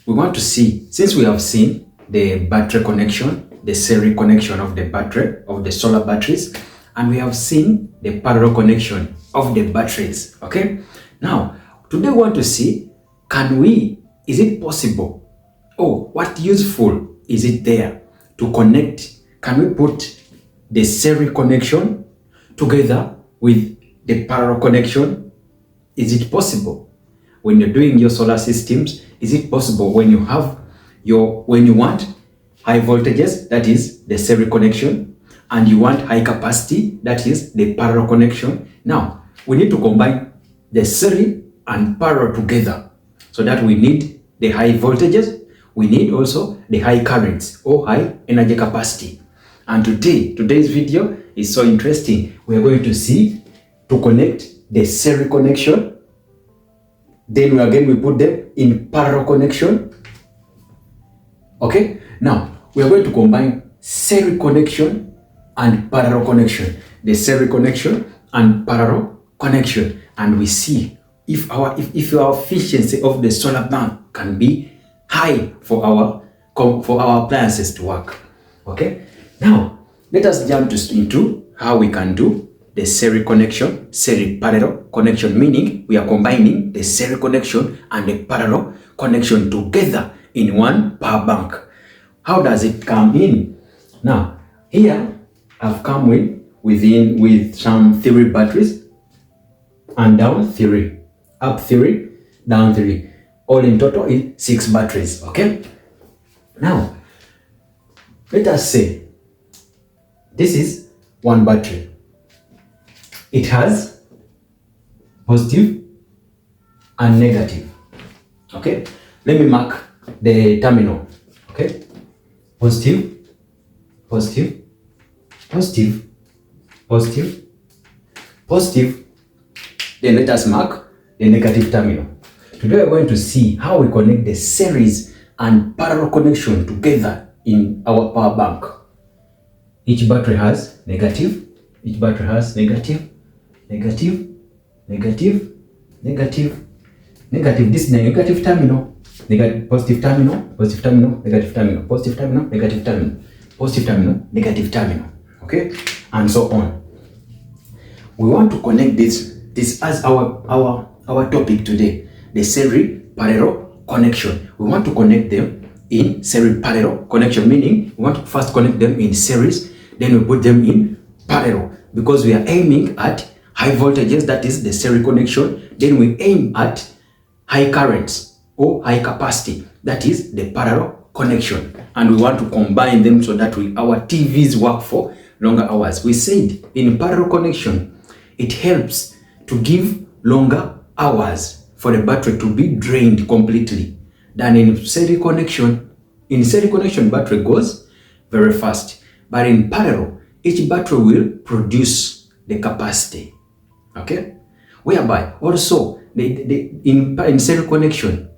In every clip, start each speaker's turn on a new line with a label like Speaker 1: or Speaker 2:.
Speaker 1: we want to see, since we have seen the battery connection, the series connection of the battery, of the solar batteries, and we have seen the parallel connection of the batteries, okay? Now, today we want to see, is it possible, or what useful is it there to connect? Can we put the series connection together with the parallel connection? Is it possible? When you're doing your solar systems, is it possible when you want high voltages, that is the series connection, and you want high capacity, that is the parallel connection? Now, we need to combine the series and parallel together, so that we need the high voltages, we need also the high currents or high energy capacity. And today's video is so interesting. We are going to see to connect the series connection, then we put them in parallel connection. Okay, now we are going to combine series connection and parallel connection, the series connection and parallel connection, and we see if our efficiency of the solar bank can be high for our appliances to work. Okay, now let us jump into how we can do the series connection, series parallel connection, meaning we are combining the series connection and the parallel connection together in one power bank. How does it come in? Now, here I've come with some 3 batteries, and down 3, up 3, down 3. All in total is 6 batteries, okay? Now, let us say this is one battery. It has positive and negative, okay? Let me mark the terminal, okay? Positive, positive, positive, positive, positive. Then let us mark the negative terminal. Today we're going to see how we connect the series and parallel connection together in our power bank. Each battery has negative, each battery has negative, negative, negative, negative, negative. This is the negative terminal, positive terminal, positive terminal, negative terminal, positive terminal, negative terminal, positive terminal, negative terminal, okay, and so on. We want to connect this as our topic today, the series parallel connection. We want to connect them in series parallel connection, meaning we want to first connect them in series, then we put them in parallel, because we are aiming at high voltages, that is the series connection. Then we aim at high currents or high capacity, that is the parallel connection, and we want to combine them so that our TVs work for longer hours. We said in parallel connection, it helps to give longer hours for the battery to be drained completely than in series connection. In series connection, battery goes very fast, but in parallel, each battery will produce the capacity, okay? Whereby also in series connection,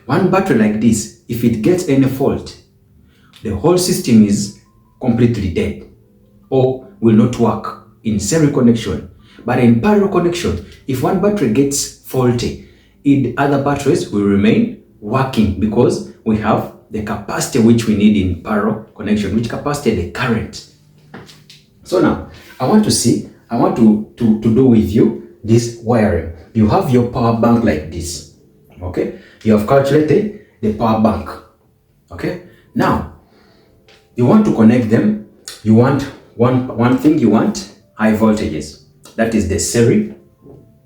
Speaker 1: one battery like this, if it gets any fault, the whole system is completely dead or will not work in series connection. But in parallel connection, if one battery gets faulty, other batteries will remain working, because we have the capacity which we need in parallel connection, which capacity? The current. So now I want to do with you this wiring. You have your power bank like this, okay? You have calculated the power bank, okay? Now you want to connect them. You want one thing, you want high voltages, that is the series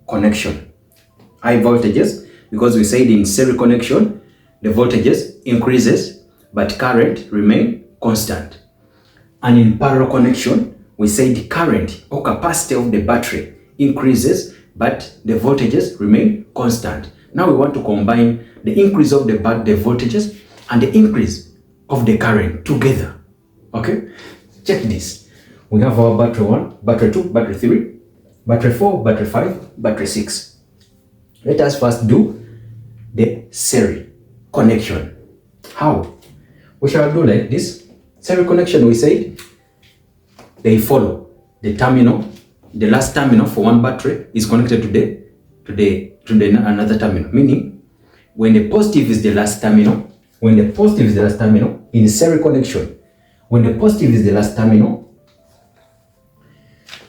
Speaker 1: connection. High voltages, because we said in series connection the voltages increases but current remain constant, and in parallel connection we said current or capacity of the battery increases but the voltages remain constant. Now we want to combine the increase of the voltages and the increase of the current together, okay? Check this. We have our battery 1, battery 2, battery 3, battery 4, battery 5, battery 6. Let us first do the series connection. How? We shall do like this. Series connection, we said they follow the terminal. The last terminal for one battery is connected to the another terminal, meaning when the positive is the last terminal, when the positive is the last terminal in series connection, when the positive is the last terminal,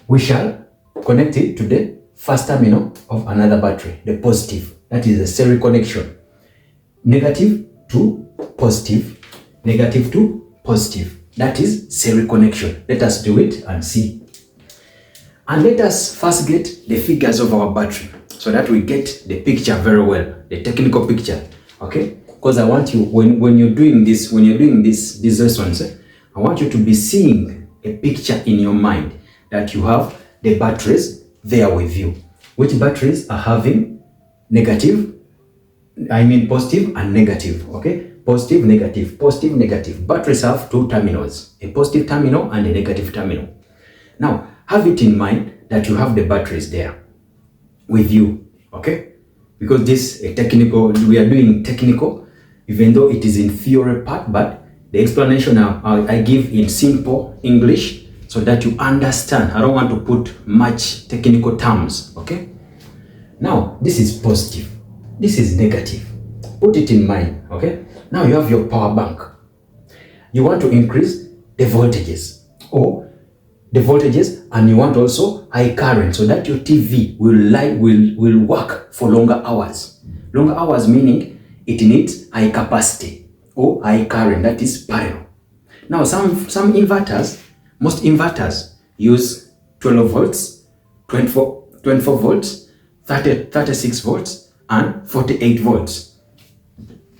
Speaker 1: we shall connect it to the first terminal of another battery, the positive. That is a series connection. Negative to positive, negative to positive. That is series connection. Let us do it and see. And let us first get the figures of our battery so that we get the picture very well, the technical picture. Okay? Because I want you, when you're doing this, these lessons, I want you to be seeing a picture in your mind that you have the batteries there with you. Which batteries are having positive and negative. Okay? Positive, negative, positive, negative. Batteries have two terminals, a positive terminal and a negative terminal. Now, have it in mind that you have the batteries there with you. Okay? Because this is technical, we are doing technical, even though it is in theory part, but the explanation I give in simple English so that you understand. I don't want to put much technical terms, okay? Now, this is positive. This is negative. Put it in mind, okay? Now you have your power bank. You want to increase the voltages and you want also high current so that your TV will work for longer hours. Longer hours meaning it needs high capacity or high current, that is parallel. Now some inverters, most inverters use 12 volts, 24 volts, 36 volts and 48 volts.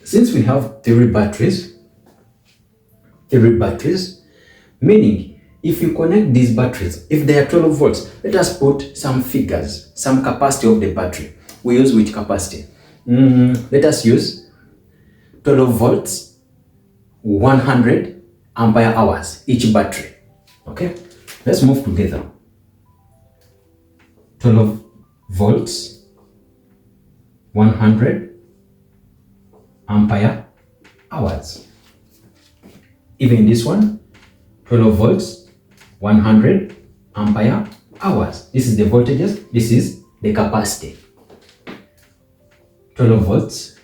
Speaker 1: Since we have three batteries, meaning if you connect these batteries, if they are 12 volts, let us put some figures, some capacity of the battery. We use which capacity? Let us use 12 volts, 100 ampere hours each battery. Okay, let's move together. 12 volts, 100 ampere hours. Even this one, 12 volts, 100 ampere hours. This is the voltages, this is the capacity. 12 volts,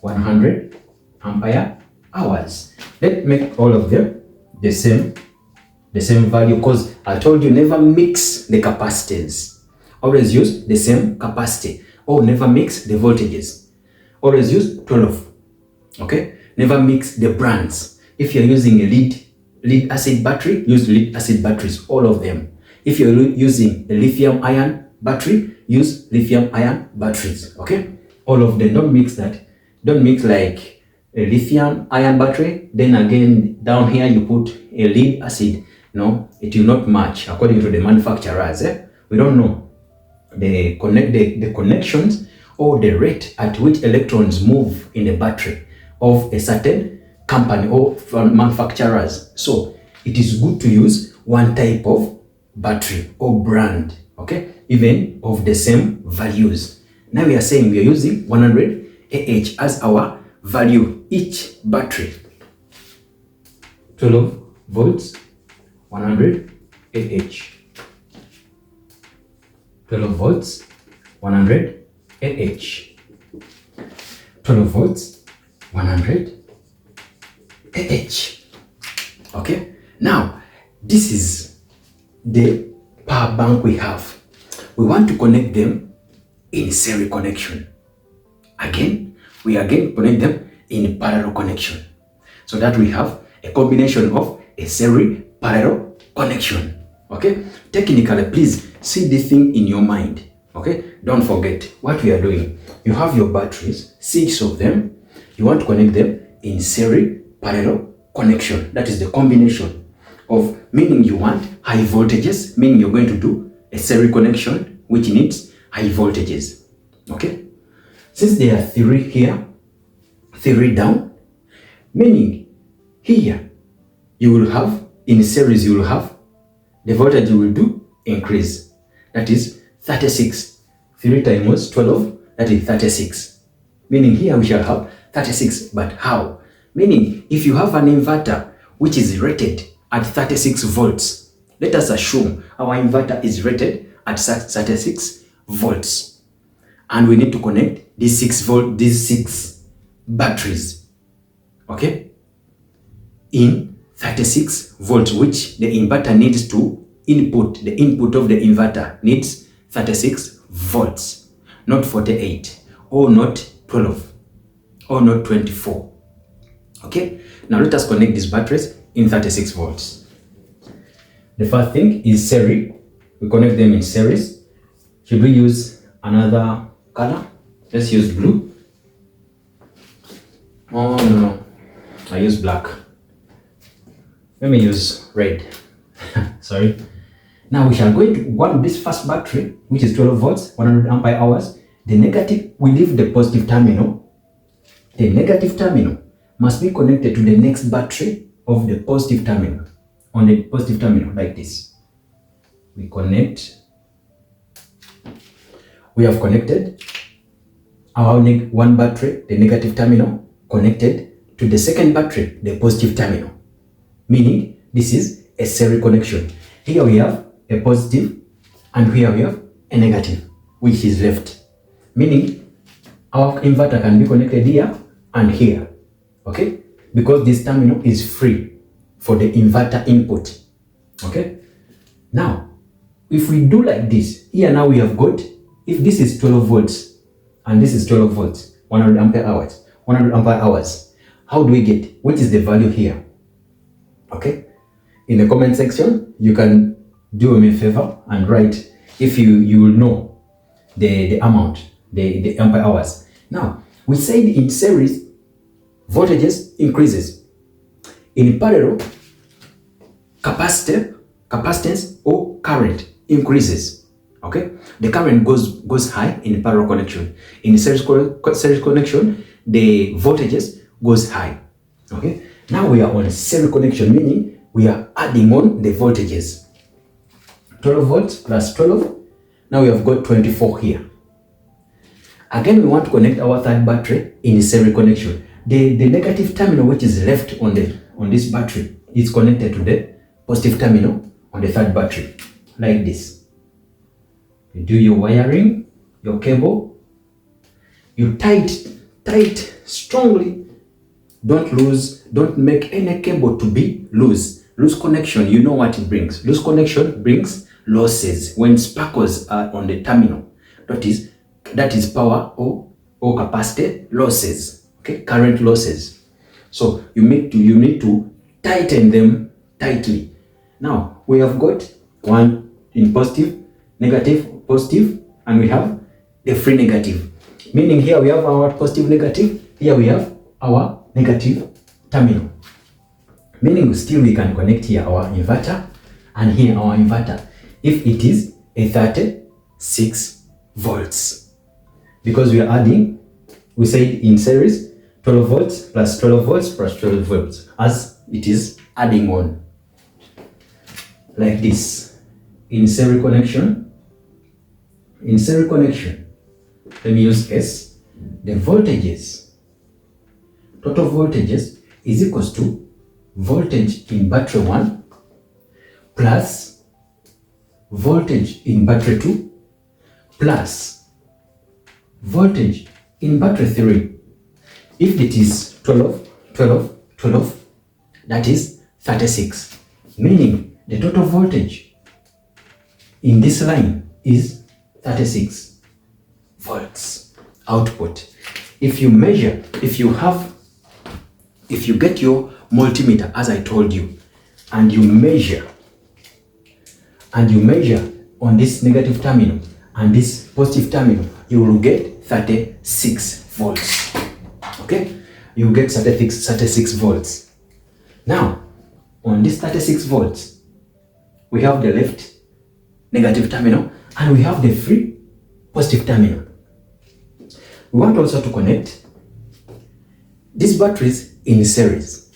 Speaker 1: 100 ampere hours. Let's make all of them the same value, because I told you never mix the capacities. Always use the same capacity, or never mix the voltages. Always use 12. Okay? Never mix the brands. If you're using a lead acid battery, use lead acid batteries, all of them. If you're using a lithium ion battery, use lithium ion batteries. Okay? All of them. Don't mix that. Don't mix like a lithium ion battery, then again down here you put a lead acid. No, it will not match according to the manufacturers. We don't know the connections or the rate at which electrons move in the battery of a certain company or from manufacturers. So it is good to use one type of battery or brand, okay, even of the same values. Now we are saying we are using 100 Ah as our value each battery. 12 volts, 100 Ah. 12 volts, 100 Ah. 12 volts, 100 Ah. Okay, now this is the power bank we have. We want to connect them in series connection. We connect them in parallel connection, so that we have a combination of a series parallel connection. Okay, technically, please see this thing in your mind. Okay, don't forget what we are doing. You have your batteries, 6 of them. You want to connect them in series parallel connection. That is the combination of, meaning you want high voltages, meaning you're going to do a series connection which needs high voltages. Okay, since there are 3 here, 3 down, meaning here you will have, in series you will have, the voltage you will do increase. That is 36. 3 times 12, that is 36. Meaning here we shall have 36. But how? Meaning if you have an inverter which is rated at 36 volts, let us assume our inverter is rated at 36 volts. And we need to connect these 6 batteries. okay, in 36 volts, which the inverter needs to input. The input of the inverter needs 36 volts, not 48, or not 12, or not 24. Okay, now let us connect these batteries in 36 volts. The first thing is series. We connect them in series. Should we use another color? Let's use blue. Oh no, I use black. Let me use red. Sorry. Now we shall go into one this first battery, which is 12 volts, 100 ampere hours. The negative, we leave the positive terminal. The negative terminal must be connected to the next battery of the positive terminal. On the positive terminal, like this. We connect. We have connected our one battery, the negative terminal, connected to the second battery, the positive terminal. Meaning, this is a series connection. Here we have a positive, and here we have a negative, which is left. Meaning, our inverter can be connected here and here, okay? Because this terminal is free for the inverter input, okay? Now, if we do like this, here now we have got, if this is 12 volts, and this is 12 volts, 100 ampere hours, 100 ampere hours, how do we get, what is the value here? Okay? In the comment section, you can do me a favor and write if you will know the amount, the ampere hours. Now, we said in series, voltages increases. In parallel, capacitance or current increases. Okay? The current goes high in parallel connection. In series connection, the voltages goes high. Okay? Now we are on series connection, meaning we are adding on the voltages. 12 volts plus 12. Now we have got 24 here. Again, we want to connect our third battery in series connection. The negative terminal which is left on this battery is connected to the positive terminal on the third battery, like this. You do your wiring, your cable, you tight strongly. Don't make any cable to be loose. Loose connection, you know what it brings. Loose connection brings losses when sparkles are on the terminal. That is power or capacity losses. Okay, current losses. So you need to tighten them tightly. Now we have got one in positive, negative, positive, and we have the free negative. Meaning here we have our positive negative, here we have our negative terminal. Meaning still we can connect here our inverter and here our inverter if it is a 36 volts. Because we are adding, we said in series, 12 volts plus 12 volts plus 12 volts, as it is adding on. Like this. In series connection, let me use S, the voltages, total voltages is equals to voltage in battery 1 plus voltage in battery 2 plus voltage in battery 3. If it is 12, that is 36. Meaning the total voltage in this line is 36 volts output. If you measure, if you get your multimeter as I told you, and you measure on this negative terminal and this positive terminal, you will get 36 volts. Okay? You will get 36 volts. Now, on this 36 volts, we have the left negative terminal and we have the free positive terminal. We want also to connect these batteries in series.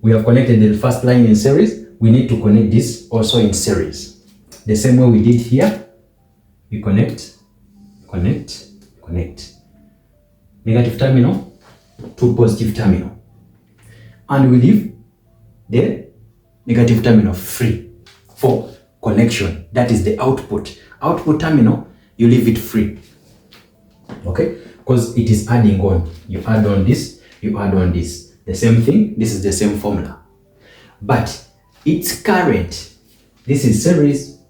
Speaker 1: We have connected the first line in series. We need to connect this also in series. The same way we did here. We connect. Negative terminal to positive terminal. And we leave the negative terminal free for connection. That is the output. Output terminal, you leave it free. Okay? because it is adding on. You add on this, you add on this. The same thing, this is the same formula. But its current, this is series.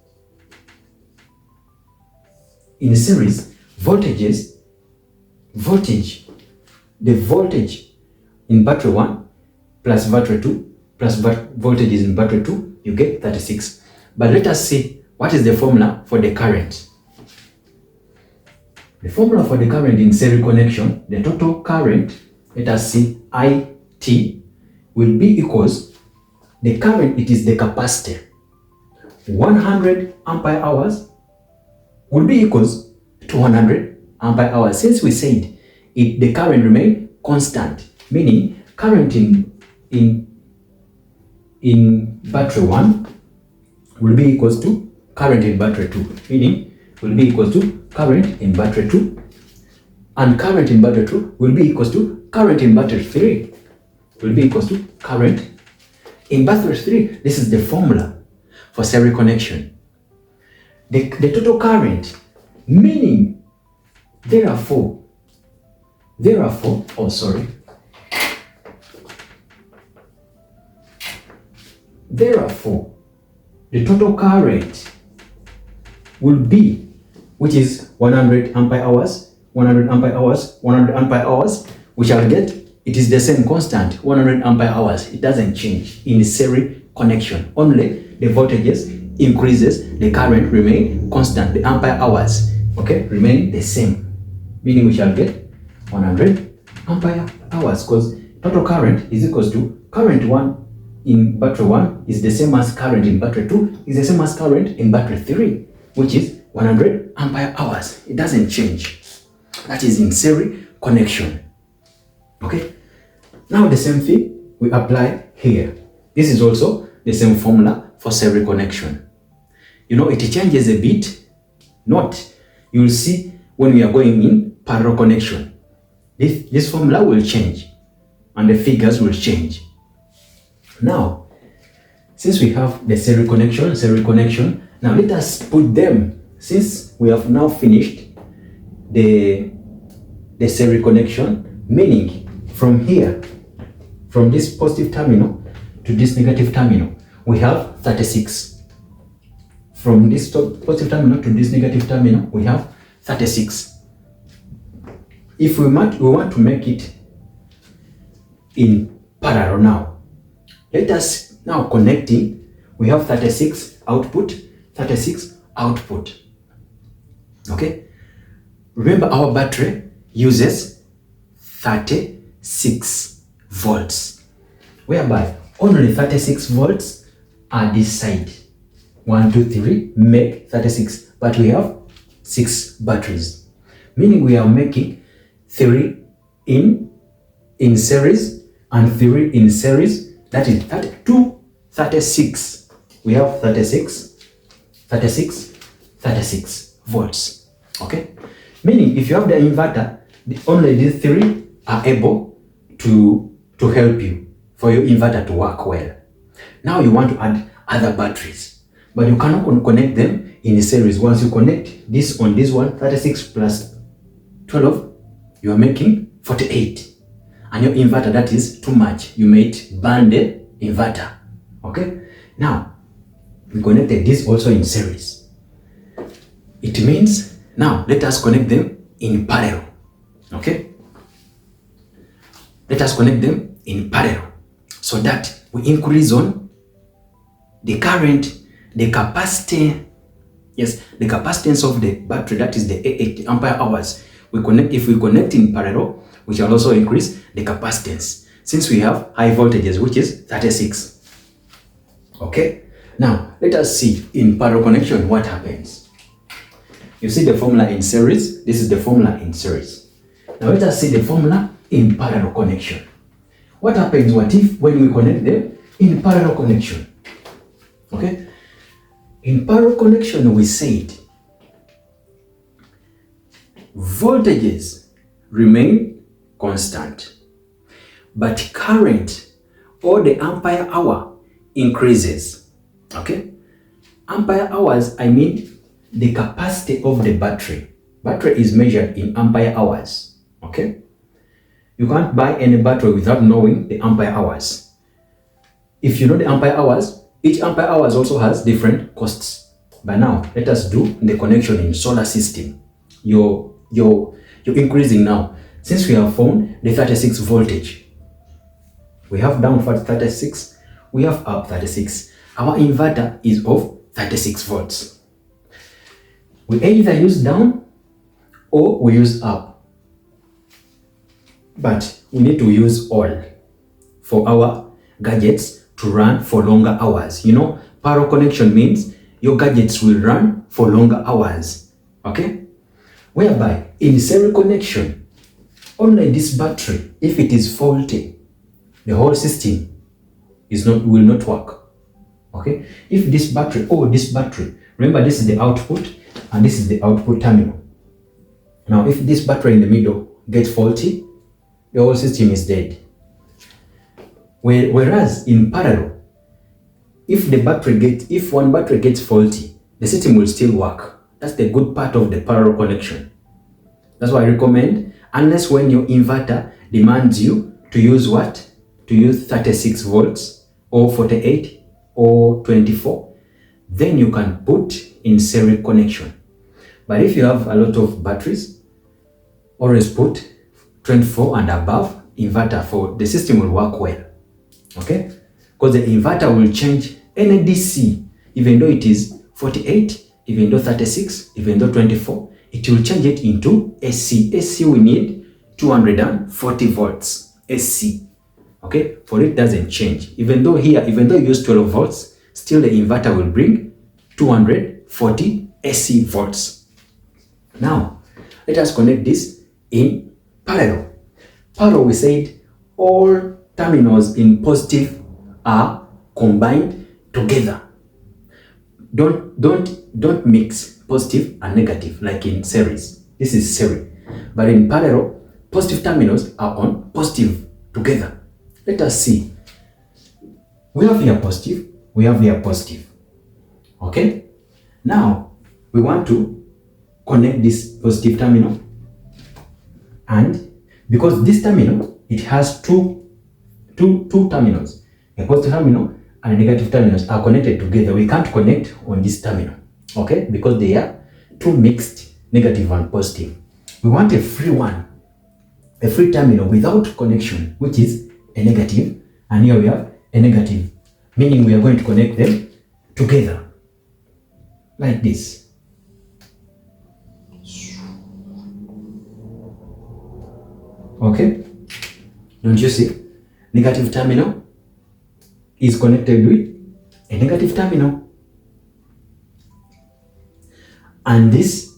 Speaker 1: In series, voltage, the voltage in battery 1 plus battery 2 plus voltages in battery 2, you get 36. But let us see what is the formula for the current. The formula for the current in series connection, the total current, let us see, IT will be equals, the current, it is the capacitor. 100 ampere hours will be equals to 100 ampere hours. Since we said the current remain constant, meaning current in battery 1 will be equals to current in battery 2, meaning will be equals to current in battery 2, and current in battery 2 will be equals to current in battery 3, will be equals to current in battery 3. This is the formula for series connection. The total current, meaning therefore, the total current will be, which is 100 ampere hours, 100 ampere hours, 100 ampere hours, we shall get, it is the same constant, 100 ampere hours. It doesn't change in the series connection. Only the voltages increases, the current remain constant, the ampere hours, okay, remain the same, meaning we shall get 100 ampere hours, because total current is equals to current 1 in battery 1 is the same as current in battery 2 is the same as current in battery 3, which is 100 ampere hours. It doesn't change. That is in series connection. Okay, now the same thing we apply here. This is also the same formula for series connection. You know, it changes a bit. Note, you will see when we are going in parallel connection, this formula will change and the figures will change. Now, since we have the series connection, now let us put them, since we have now finished the series connection, meaning from here, from this positive terminal to this negative terminal, we have 36. From this positive terminal to this negative terminal, we have 36. If we want to make it in parallel now, let us now connecting, we have 36 output, 36 output. Okay? Remember our battery uses 36 volts, whereby only 36 volts are this side. 1, 2, 3 make 36, but we have 6 batteries, meaning we are making 3 in series and 3 in series. That is 36. We have 36 volts. Okay, meaning if you have the inverter, only these 3 are able to help you for your inverter to work well. Now you want to add other batteries, but you cannot connect them in a series. Once you connect this on this one, 36 plus 12, you are making 48. And your inverter, that is too much. You made burn the inverter. Okay, now we connected this also in series. It means now let us connect them in parallel. Okay, let us connect them in parallel so that we increase on the current, the capacity, yes, the capacitance of the battery, that is the 80 ampere hours. If we connect in parallel, we shall also increase the capacitance, since we have high voltages, which is 36. Okay, now let us see in parallel connection what happens. You see the formula in series. This is the formula in series. Now let us see the formula in parallel connection. What happens? What if when we connect them in parallel connection? Okay, in parallel connection we said voltages remain constant, but current or the ampere hour increases. Okay, ampere hours, I mean the capacity of the battery. Battery is measured in ampere hours. Okay? You can't buy any battery without knowing the ampere hours. If you know the ampere hours, each ampere hours also has different costs. But now, let us do the connection in solar system. You're increasing now. Since we have found the 36 voltage, we have down for 36, we have up 36. Our inverter is of 36 volts. We either use down or we use up. But we need to use all for our gadgets to run for longer hours. You know, power connection means your gadgets will run for longer hours. Okay? Whereby in serial connection, only this battery, if it is faulty, the whole system will not work. Okay? If this battery, remember this is the output and this is the output terminal. Now, if this battery in the middle gets faulty, the whole system is dead. Whereas in parallel, if one battery gets faulty, the system will still work. That's the good part of the parallel connection. That's why I recommend, unless when your inverter demands you to use what? To use 36 volts or 48 or 24, then you can put in serial connection. But if you have a lot of batteries, always put 24 and above inverter for the system will work well. Okay? Because the inverter will change any DC, even though it is 48, even though 36, even though 24, it will change it into AC. AC we need 240 volts AC. Okay? For it doesn't change. Even though you use 12 volts, still the inverter will bring 240 AC volts. Now, let us connect this in parallel. Parallel, we said all terminals in positive are combined together. Don't mix positive and negative like in series. This is series. But in parallel, positive terminals are on positive together. Let us see. We have here positive, we have here positive. Okay? Now, we want to connect this positive terminal, and because this terminal, it has two terminals, a positive terminal and a negative terminals are connected together. We can't connect on this terminal, okay, because they are two mixed, negative and positive. We want a free one, a free terminal without connection, which is a negative, and here we have a negative, meaning we are going to connect them together like this. Okay, don't you see? Negative terminal is connected with a negative terminal, and this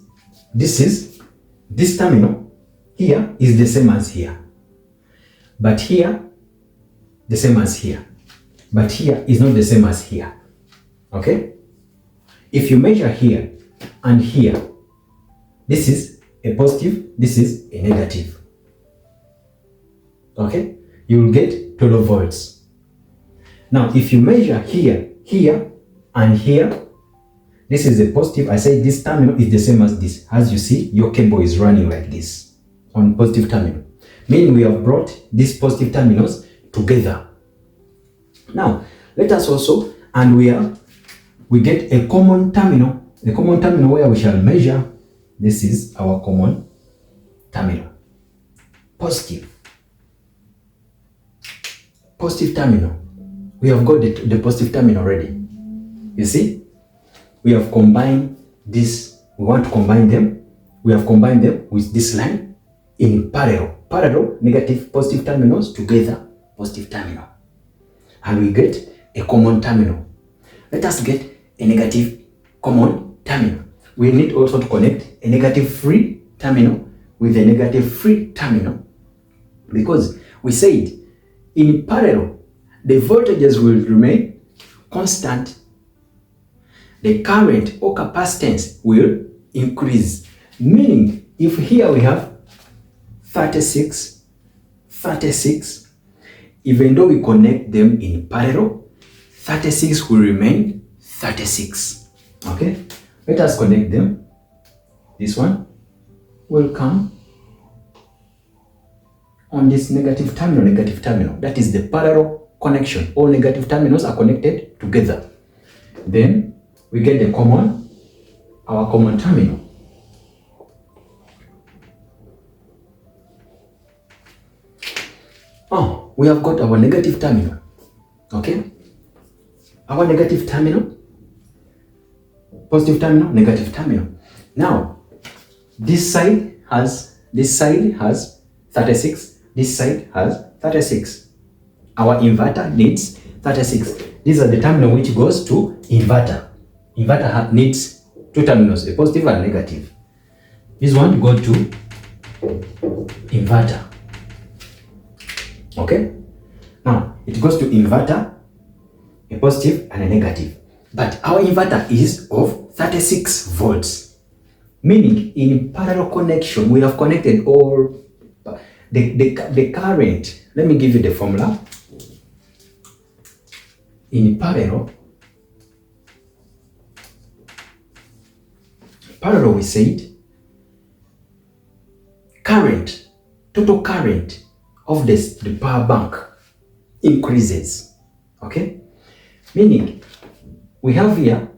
Speaker 1: terminal here is the same as here, but here the same as here, but here is not the same as here. Okay, if you measure here and here, this is a positive, this is a negative. Okay, you will get 12 volts. Now, if you measure here, here, and here, this is a positive. I say this terminal is the same as this. As you see, your cable is running like this on positive terminal, meaning we have brought these positive terminals together. Now, let us also, and we get a common terminal where we shall measure. This is our common terminal, positive terminal. We have got the positive terminal already. You see, we have combined this. We want to combine them. We have combined them with this line in parallel, negative, positive terminals together, positive terminal, and we get a common terminal. Let us get a negative common terminal. We need also to connect a negative free terminal with a negative free terminal, because we said in parallel, the voltages will remain constant. The current or capacitance will increase. Meaning, if here we have 36, even though we connect them in parallel, 36 will remain 36. Okay? Let us connect them. This one will come on this negative terminal. That is the parallel connection. All negative terminals are connected together. Then we get our common terminal. Oh, we have got our negative terminal. Okay? Our negative terminal, positive terminal, negative terminal. Now, this side has 36, this side has 36. Our inverter needs 36. These are the terminal which goes to inverter. Inverter needs two terminals, a positive and a negative. This one goes to inverter. Okay? Now, it goes to inverter, a positive and a negative. But our inverter is of 36 volts. Meaning, in parallel connection, we have connected all the current. Let me give you the formula. In parallel we said current, total current of the power bank increases. Okay? Meaning, we have here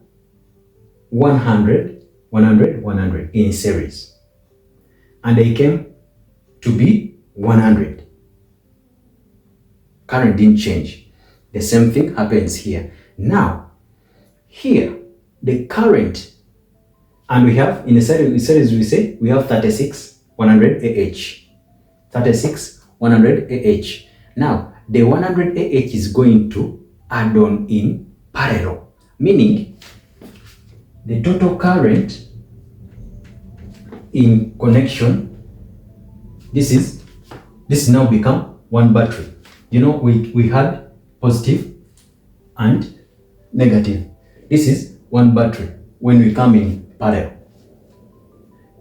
Speaker 1: 100 in series, and they came to be 100. Current didn't change. The same thing happens here. Now, here, the current, and we have, in a series we say, we have 36, 100 AH. 36, 100 AH. Now, the 100 AH is going to add on in parallel, meaning the total current in connection, this now become one battery. You know, we had positive and negative. This is one battery when we come in parallel.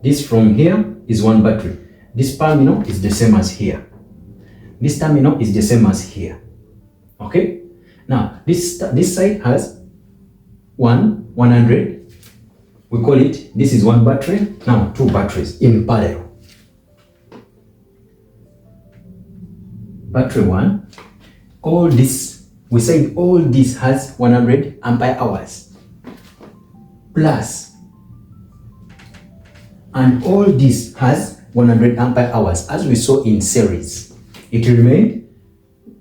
Speaker 1: This from here is one battery. This terminal is the same as here. This terminal is the same as here. Okay? Now, this side has 100. We call it, this is one battery. Now, two batteries in parallel. Battery 1. All this, we said all this has 100 ampere hours. Plus, and all this has 100 ampere hours, as we saw in series. It remained,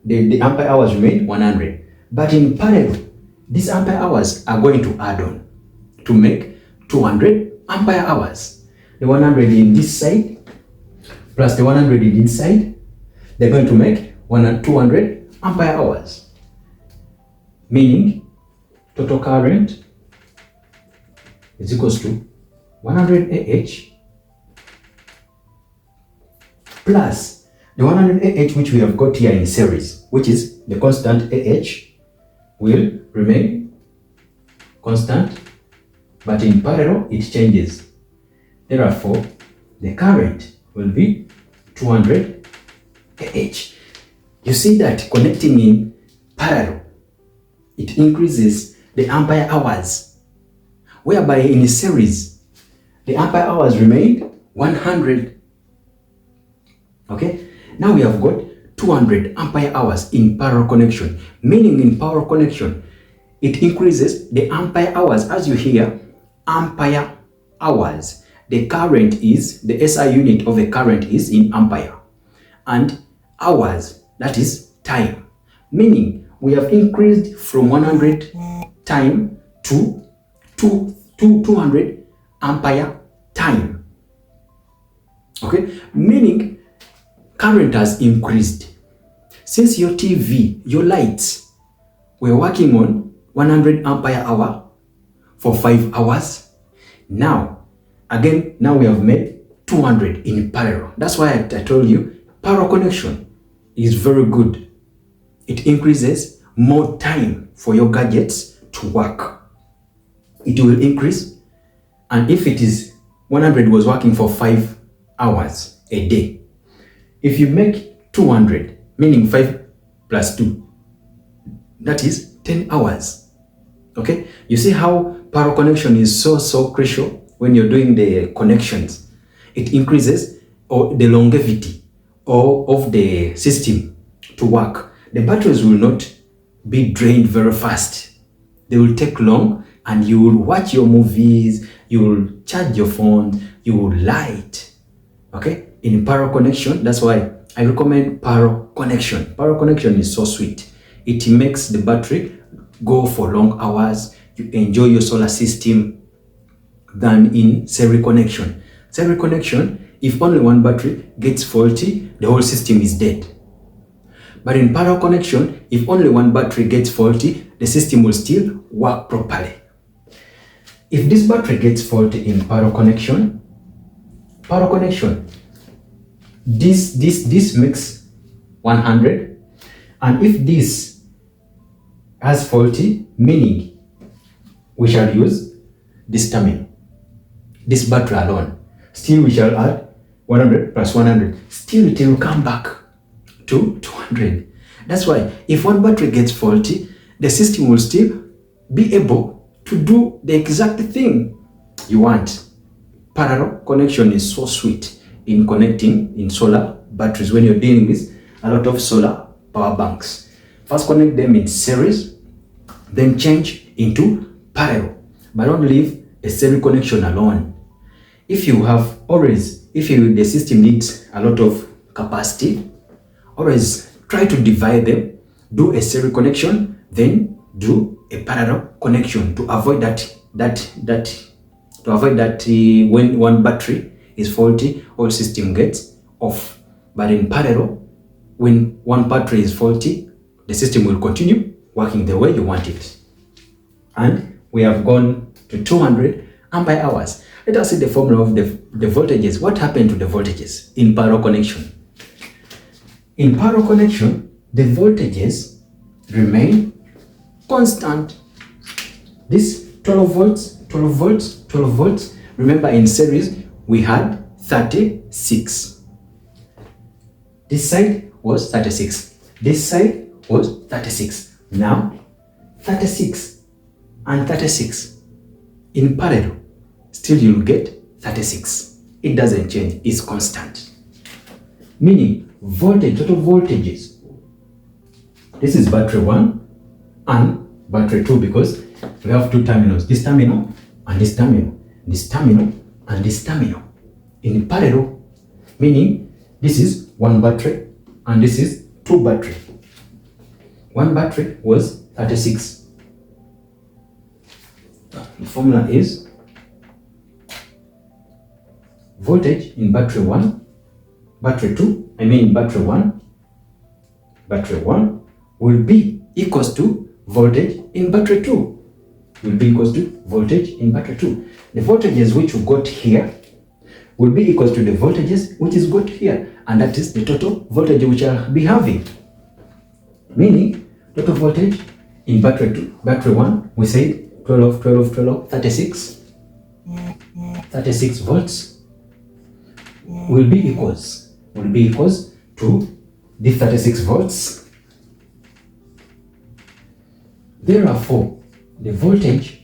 Speaker 1: the ampere hours remain 100. But in parallel, these ampere hours are going to add on to make 200 ampere hours. The 100 in this side plus the 100 in this side, they're going to make 200 ampere hours. Meaning, total current is equals to 100 AH plus the 100 AH which we have got here in series, which is the constant AH, will remain constant, but in parallel it changes. Therefore, the current will be 200 AH. You see that connecting in parallel, it increases the ampere hours, whereby in a series, the ampere hours remain 100. Okay? Now we have got 200 ampere hours in parallel connection, meaning in power connection, it increases the ampere hours. As you hear, ampere hours. The current is, the SI unit of a current is in ampere. And hours, that is time. Meaning, we have increased from 100 time to 200 ampere time. Okay? Meaning, current has increased. Since your TV, your lights were working on 100 ampere hour for 5 hours, now we have made 200 in parallel. That's why I told you, parallel connection is very good. It increases more time for your gadgets to work. It will increase, and if it is 100 was working for 5 hours a day, if you make 200, meaning 5 plus 2, that is 10 hours. Okay? You see how parallel connection is so crucial when you're doing the connections. It increases the longevity or of the system to work, the batteries will not be drained very fast. They will take long, and you will watch your movies, you will charge your phone, you will light. Okay, in parallel connection, that's why I recommend parallel connection. Parallel connection is so sweet. It makes the battery go for long hours. You enjoy your solar system than in serial connection. Serial connection, if only one battery gets faulty, the whole system is dead. But in parallel connection, if only one battery gets faulty, the system will still work properly. If this battery gets faulty in parallel connection, this makes 100, and if this has faulty, meaning we shall use this terminal, this battery alone. Still we shall add 100 plus 100. Still it will come back to 200. That's why if one battery gets faulty, the system will still be able to do the exact thing you want. Parallel connection is so sweet in connecting in solar batteries when you're dealing with a lot of solar power banks. First connect them in series, then change into parallel, but don't leave a serial connection alone. If the system needs a lot of capacity, always try to divide them, do a serial connection, then do a parallel connection to avoid that when one battery is faulty, whole system gets off. But in parallel, when one battery is faulty, the system will continue working the way you want it. And we have gone to 200 ampere hours. Let us see the formula of the voltages. What happened to the voltages in parallel connection? In parallel connection, the voltages remain constant. This 12 volts, 12 volts, 12 volts. Remember, in series, we had 36. This side was 36. This side was 36. Now, 36 and 36 in parallel, still you'll get 36. It doesn't change, it's constant. Meaning, voltage, total voltages. This is battery 1 and battery 2 because we have two terminals, this terminal and this terminal, this terminal and this terminal in parallel, meaning this is one battery and this is two battery. One battery was 36. The formula is voltage in battery 1, battery 2, battery 1 will be equals to voltage in battery 2. Will be equals to voltage in battery 2. The voltages which we got here will be equals to the voltages which is got here, and that is the total voltage which I'll be having. Meaning, total voltage in battery 2, battery 1, we said 36 volts will be equals to the 36 volts. Therefore, the voltage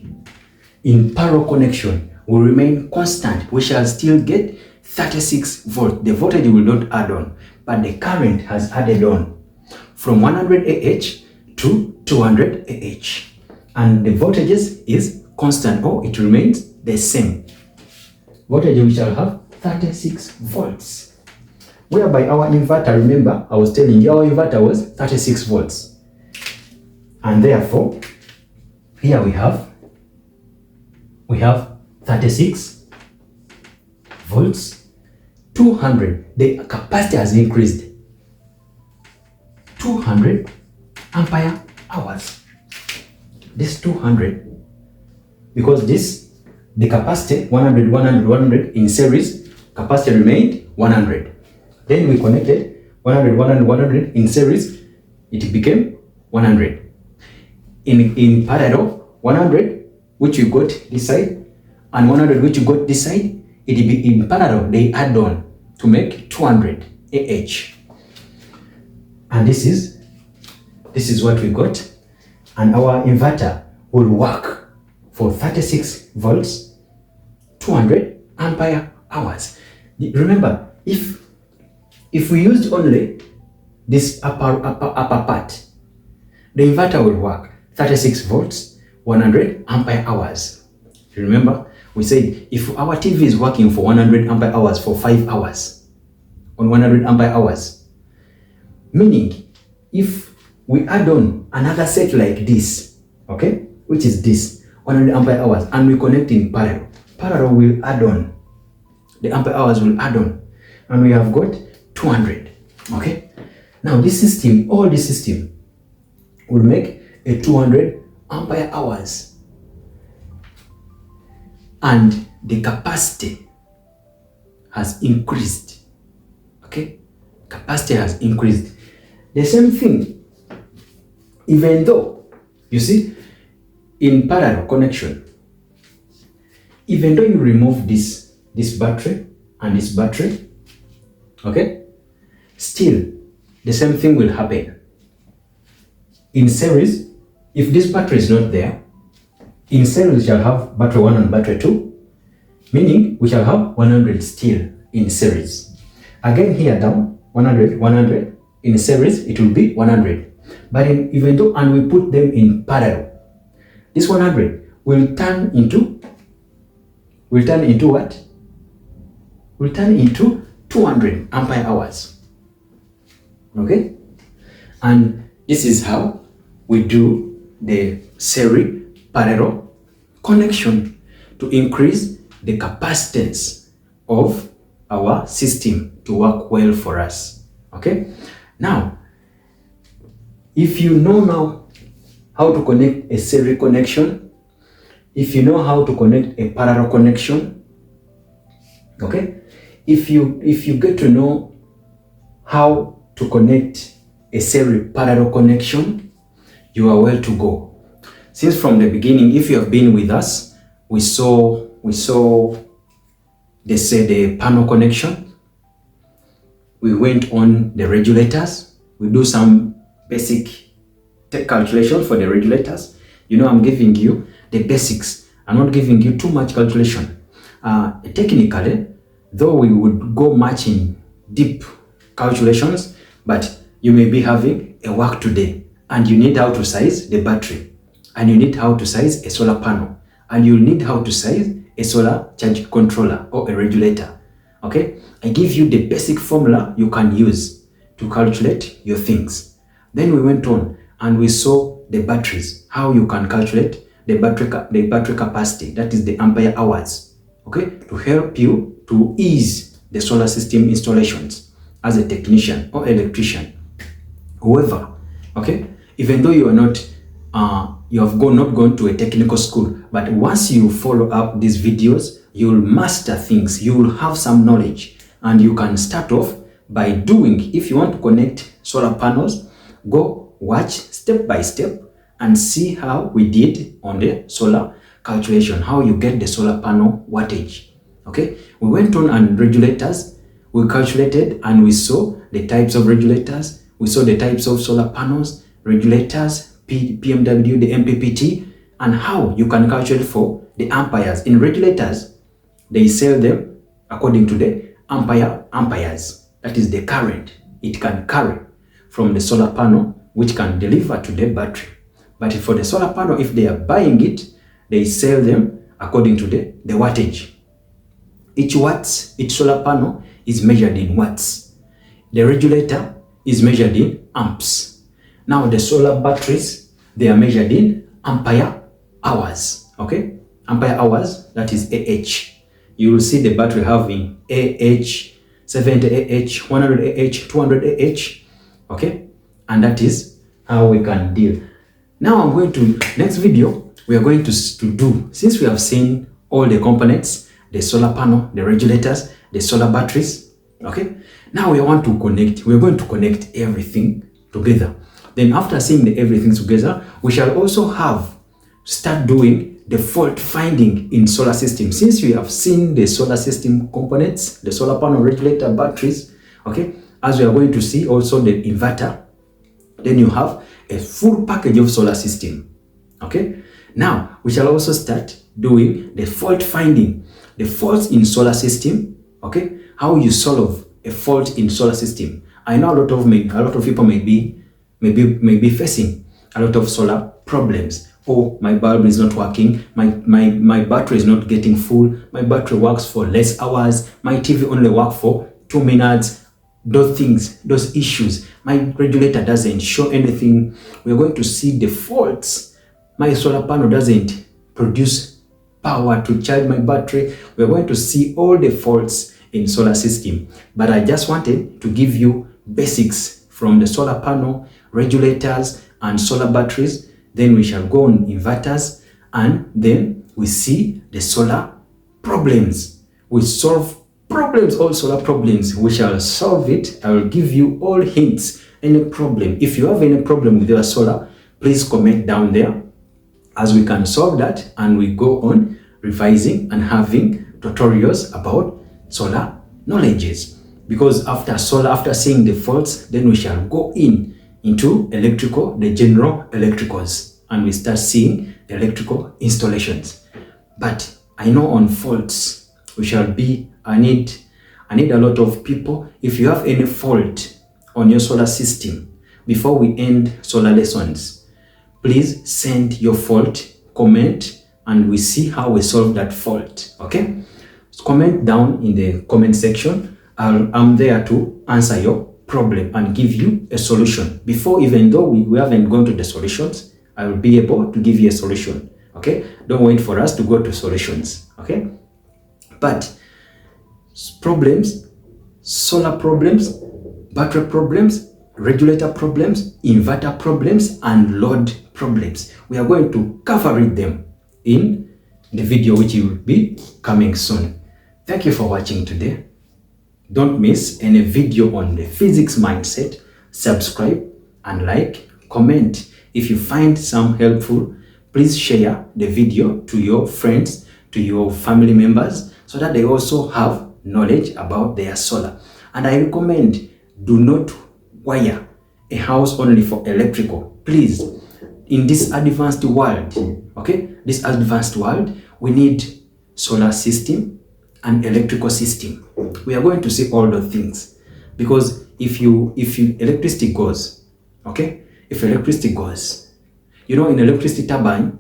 Speaker 1: in parallel connection will remain constant. We shall still get 36 volts. The voltage will not add on, but the current has added on from 100 Ah to 200 Ah. And the voltages is constant, or it remains the same. Voltage we shall have 36 volts. Whereby our inverter, remember, I was telling you our inverter was 36 volts. And therefore, here we have 36 volts, 200. The capacity has increased. 200 ampere hours. This 200, because the capacity 100 in series, capacity remained 100. Then we connected 100 in series, it became 100. In parallel, 100 which you got this side and 100 which you got this side, it be in parallel, they add on to make 200 Ah. And this is what we got. And our inverter will work for 36 volts, 200 ampere hours. Remember, if If we used only this upper part, the inverter will work 36 volts, 100 ampere hours. Remember, we said if our TV is working for 100 ampere hours for 5 hours, on 100 ampere hours, meaning if we add on another set like this, okay, which is this 100 ampere hours, and we connect in parallel will add on, the ampere hours will add on, and we have got 200. Okay, now this system, all this system will make a 200 ampere hours, and the capacity has increased. Okay, capacity has increased. The same thing, even though you see in parallel connection, even though you remove this battery and this battery, okay, still the same thing will happen. In series, if this battery is not there, in series we shall have battery 1 and battery 2, meaning we shall have 100 still in series. Again here down, 100, in series it will be 100. But even though, and we put them in parallel, this 100 will turn into what? Will turn into 200 ampere hours. Okay? And this is how we do the series parallel connection to increase the capacitance of our system to work well for us. Okay? Now, if you know now how to connect a series connection, if you know how to connect a parallel connection, okay, if you get to know how to connect a series parallel connection, you are well to go. Since from the beginning, if you have been with us, we saw the panel connection. We went on the regulators. We do some basic calculation for the regulators. You know, I'm giving you the basics. I'm not giving you too much calculation. Technically, though we would go much in deep calculations, but you may be having a work today and you need how to size the battery, and you need how to size a solar panel, and you need how to size a solar charge controller or a regulator. Okay, I give you the basic formula you can use to calculate your things. Then we went on and we saw the batteries, how you can calculate the battery capacity, that is the ampere hours, okay, to help you to ease the solar system installations as a technician or electrician, whoever. Okay, even though you are not you have not gone to a technical school, but once you follow up these videos, you will master things, you will have some knowledge, and you can start off by doing. If you want to connect solar panels, go watch step by step and see how we did on the solar calculation, how you get the solar panel wattage. Okay, we went on and regulators, we calculated and we saw the types of regulators, we saw the types of solar panels, regulators, PMW, the MPPT, and how you can calculate for the amperes. In regulators, they sell them according to the amperes, that is the current it can carry from the solar panel, which can deliver to the battery. But for the solar panel, if they are buying it, they sell them according to the wattage. Each solar panel is measured in watts. The regulator is measured in amps. Now the solar batteries, they are measured in ampere hours. Okay, ampere hours, that is AH. You will see the battery having AH, 70 AH, 100 AH, 200 AH. Okay, and that is how we can deal. Now I'm going to, next video, we are going to do, since we have seen all the components, the solar panel, the regulators, the solar batteries. Okay, now we want to connect, we're going to connect everything together. Then after seeing everything together, we shall also start doing the fault finding in solar system. Since we have seen the solar system components, the solar panel, regulator, batteries, okay, as we are going to see also the inverter, then you have a full package of solar system. Okay, now we shall also start doing the fault finding, the faults in solar system. Okay, how you solve a fault in solar system. I know a lot of people may be facing a lot of solar problems. Oh, my bulb is not working, my battery is not getting full, my battery works for less hours, my TV only works for 2 minutes. Those things, those issues, my regulator doesn't show anything. We're going to see the faults. My solar panel doesn't produce power to charge my battery. We're going to see all the faults in solar system. But I just wanted to give you basics from the solar panel, regulators, and solar batteries. Then we shall go on inverters, and then we see the solar problems. We solve problems, all solar problems. We shall solve it. I will give you all hints. Any problem, if you have any problem with your solar, please comment down there, as we can solve that, and we go on revising and having tutorials about solar knowledges. Because after seeing the faults, then we shall go into the general electricals, and we start seeing the electrical installations. But I know on faults I need a lot of people. If you have any fault on your solar system, before we end solar lessons, please send your fault, comment, and we see how we solve that fault. Okay? So comment down in the comment section. I'm there to answer your problem and give you a solution. Even though we haven't gone to the solutions, I will be able to give you a solution. Okay? Don't wait for us to go to solutions. Okay? But problems, solar problems, battery problems, regulator problems, inverter problems, and load problems. We are going to cover them in the video which will be coming soon. Thank you for watching today. Don't miss any video on the physics mindset. Subscribe and like, comment. If you find some helpful, please share the video to your friends, to your family members, so that they also have knowledge about their solar. And I recommend, do not wire a house only for electrical. Please, in this advanced world, we need solar system and electrical system. We are going to see all the things, because if electricity goes, if electricity goes, in electricity turbine,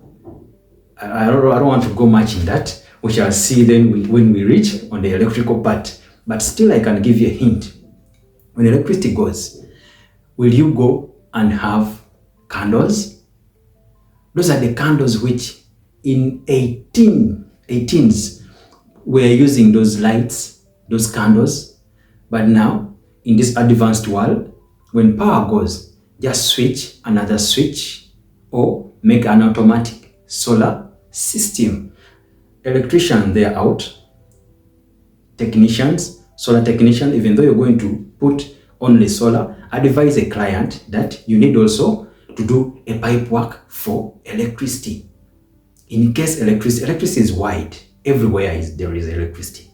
Speaker 1: I don't want to go much in that. We shall see then when we reach on the electrical part. But still, I can give you a hint. When electricity goes, will you go and have candles? Those are the candles which in 18s were using those lights, those candles. But now, in this advanced world, when power goes, just switch another switch or make an automatic solar system. Electricians, they are out. Technicians, solar technicians, even though you're going to put only solar, advise a client that you need also to do a pipe work for electricity. In case electricity is wide, everywhere there is electricity.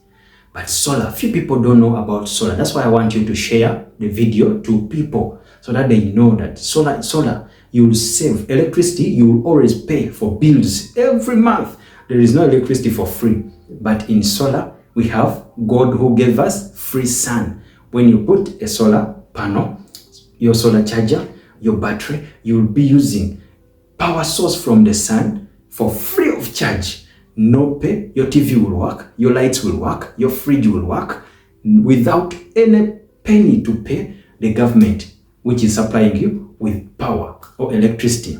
Speaker 1: But solar, few people don't know about solar. That's why I want you to share the video to people, so that they know that solar, you will save electricity. You will always pay for bills every month. There is no electricity for free. But in solar, we have God who gave us free sun. When you put a solar panel, your solar charger, your battery, you will be using power source from the sun for free of charge. No pay. Your TV will work, your lights will work, your fridge will work, without any penny to pay the government, which is supplying you with power or electricity.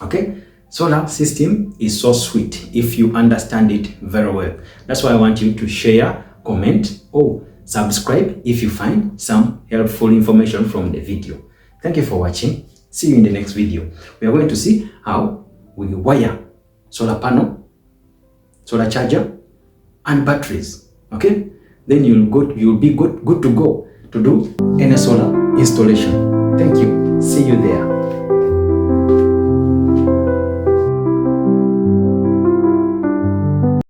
Speaker 1: Okay? Solar system is so sweet if you understand it very well. That's why I want you to share, comment, or subscribe if you find some helpful information from the video. Thank you for watching. See you in the next video. We are going to see how we wire solar panel, solar charger, and batteries. Okay? Then you'll be good to go to do any solar installation. Thank you. See you there.